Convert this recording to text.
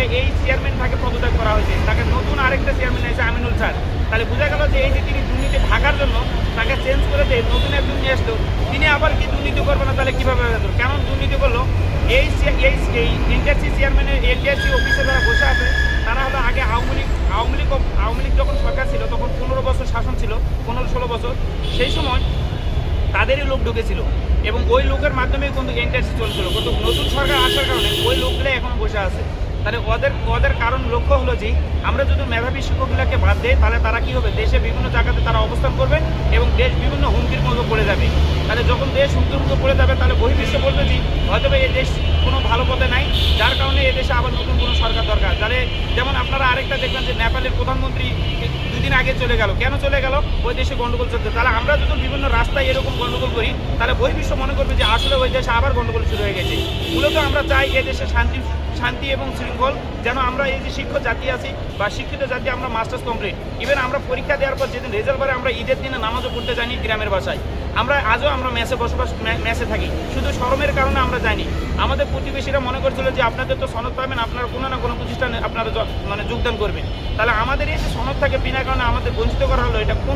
তাকে এই চেয়ারম্যান তাকে পদত্যাগ করা হয়েছে, তাকে নতুন আরেকটা চেয়ারম্যান এসেছে আমিনুল স্যার। তাহলে বোঝা গেল যে এই যে তিনি দুর্নীতি ঢাকার জন্য তাকে চেঞ্জ করে দিয়ে নতুন একজন নিয়ে আসলো, তিনি আবার কি দুর্নীতি করবে না? তাহলে কীভাবে কেমন দুর্নীতি করলো? এই এনটিআরসি চেয়ারম্যানের এনটিআরসি অফিসে যারা বসে আছে তারা হলো আগে আওয়ামী লীগ যখন সরকার ছিল তখন 15 বছর শাসন ছিল, 15-16 বছর, সেই সময় তাদেরই লোক ঢুকেছিল এবং ওই লোকের মাধ্যমেই কিন্তু এনটিআরসি চলছিল। কিন্তু নতুন সরকার আসার কারণে ওই লোকগুলো এখন বসে আছে। তাহলে ওদের কারণ লক্ষ্য হলো যে আমরা যদি মেধাবী শিক্ষকগুলোকে বাদ দেই তাহলে তারা কী হবে, দেশে বিভিন্ন জায়গাতে তারা অবস্থান করবে এবং দেশ বিভিন্ন হুমকির মতো পড়ে যাবে। তাহলে যখন দেশ হুমকির মতো পড়ে যাবে তাহলে বহির্বিশ্ব বলবে যে হয়তো এই দেশ কোনো ভালো পথে নাই, যার কারণে এই দেশে আবার নতুন কোনো সরকার দরকার। তাহলে যেমন আপনারা আরেকটা দেখবেন যে নেপালের প্রধানমন্ত্রী 2 দিন আগে চলে গেল, কেন চলে গেল? ওই দেশে গন্ডগোল চলছে। তাহলে আমরা যখন বিভিন্ন রাস্তায় এরকম গন্ডগোল করি তাহলে বহির্বিশ্ব মনে করবে যে আসলে ওই দেশে আবার গন্ডগোল শুরু হয়ে গেছে। মূলত আমরা চাই এই দেশে শান্তি এবং শৃঙ্খল, যেন আমরা এই যে শিক্ষক জাতি আছি বা শিক্ষিত জাতি, আমরা মাস্টার্স কমপ্লিট, ইভেন আমরা পরীক্ষা দেওয়ার পর যেদিন রেজাল্ট পরে আমরা ঈদের দিনে নামাজও পড়তে জানি গ্রামের বাসায়, আমরা মেসে থাকি, শুধু শরমের কারণে আমরা জানি। আমাদের প্রতিবেশীরা মনে করছিল যে আপনাদের তো সনদ পাবেন, আপনারা কোনো না কোনো প্রতিষ্ঠানে আপনারা যোগদান করবেন। তাহলে আমাদের এই যে সনদ থাকে বিনা কারণে আমাদের বঞ্চিত করা হলো, এটা